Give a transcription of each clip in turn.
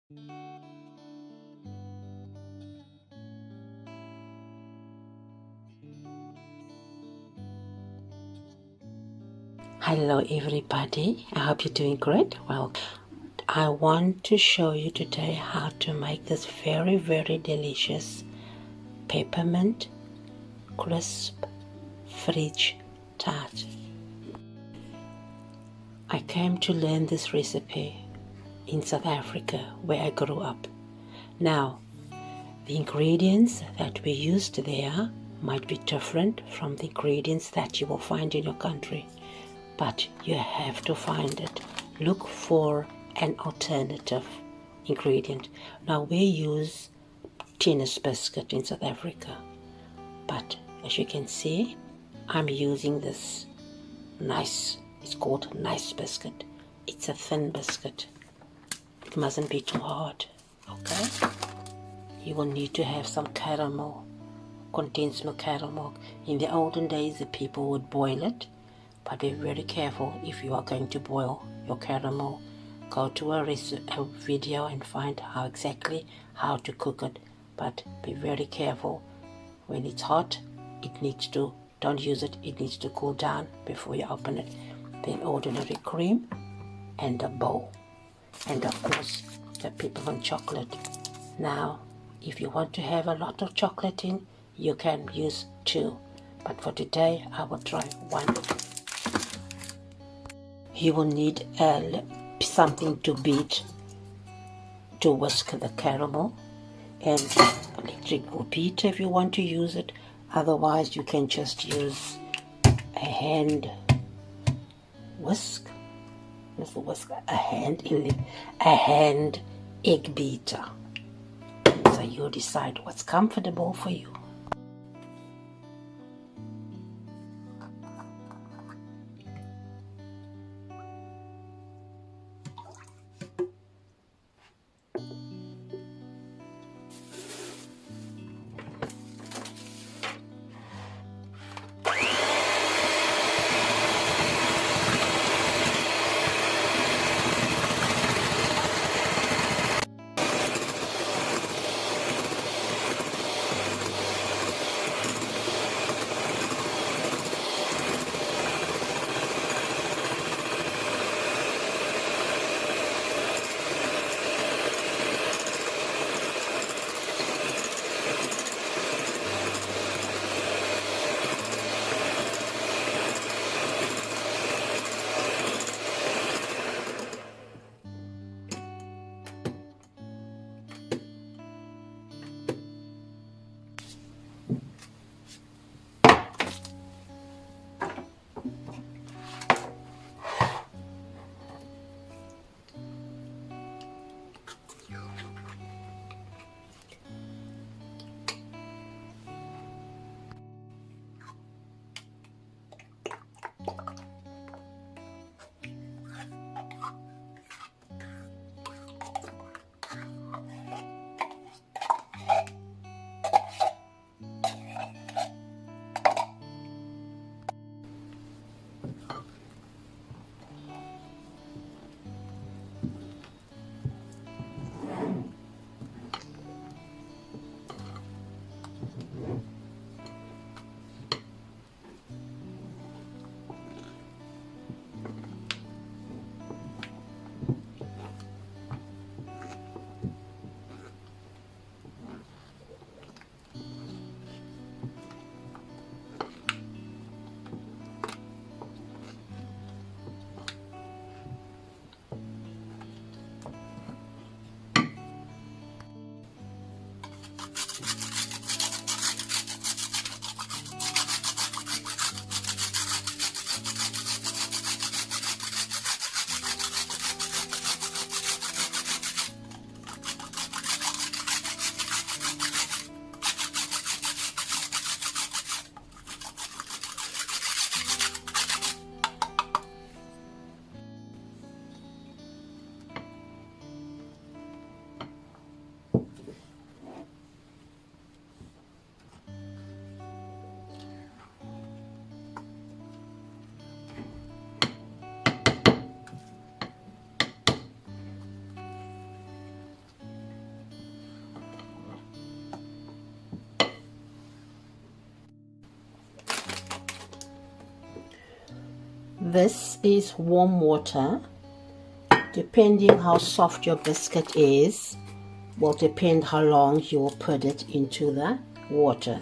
Hello everybody, I hope you're doing great. Well, I want to show you today how to make this very delicious peppermint crisp fridge tart. I came to learn this recipe in South Africa where I grew up. Now, the ingredients that we used there might be different from the ingredients that you will find in your country, but you have to find it. Look for an alternative ingredient. Now we use tennis biscuit in South Africa, but as you can see, I'm using this it's called Nice Biscuit. It's a thin biscuit. It mustn't be too hard, okay? You will need to have some caramel, condensed milk caramel. In the olden days, the people would boil it, but be very careful if you are going to boil your caramel. Go to a video and find exactly how to cook it, but be very careful. When it's hot, don't use it, it needs to cool down before you open it. Then ordinary cream and a bowl, and of course the peppermint chocolate. Now, if you want to have a lot of chocolate in, you can use 2, but for today I will try 1. You will need something to beat, to whisk the caramel, and electrical beater if you want to use it. Otherwise, you can just use a hand whisk. A hand egg beater. So you decide what's comfortable for you. this is warm water. Depending how soft your biscuit is, will depend how long you will put it into the water.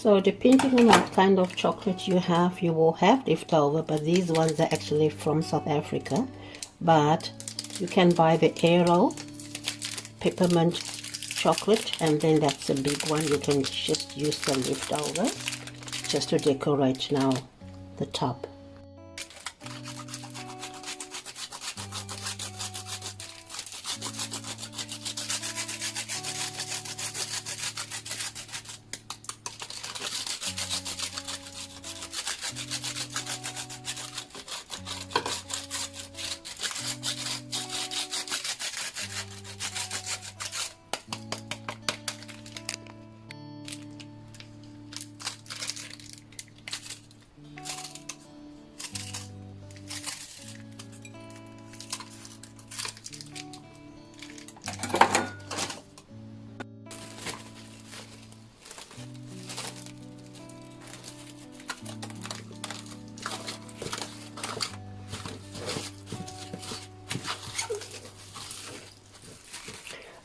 So depending on what kind of chocolate you have, you will have leftover, but these ones are actually from South Africa. But you can buy the Aero Peppermint chocolate, and then that's a big one. You can just use the leftover just to decorate now the top.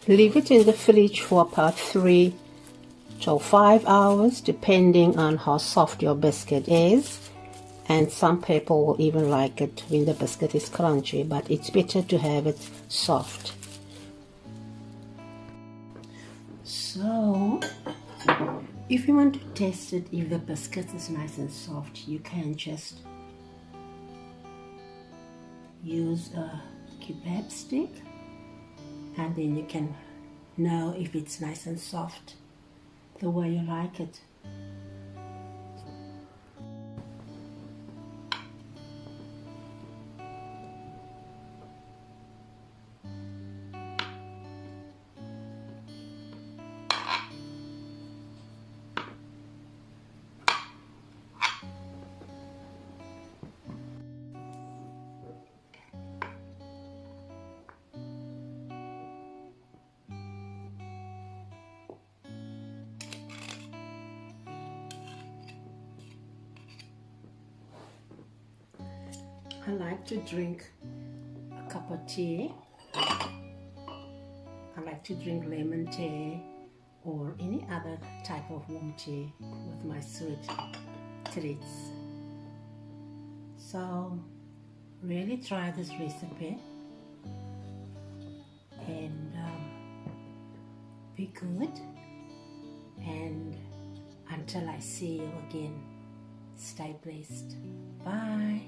Leave it in the fridge for about 3 to 5 hours, depending on how soft your biscuit is. And some people will even like it when the biscuit is crunchy, but it's better to have it soft. So, if you want to test it, if the biscuit is nice and soft, you can just use a kebab stick, and then you can know if it's nice and soft the way you like it. I like to drink a cup of tea. I like to drink lemon tea or any other type of warm tea with my sweet treats. So really try this recipe and be good, and until I see you again, stay blessed. Bye.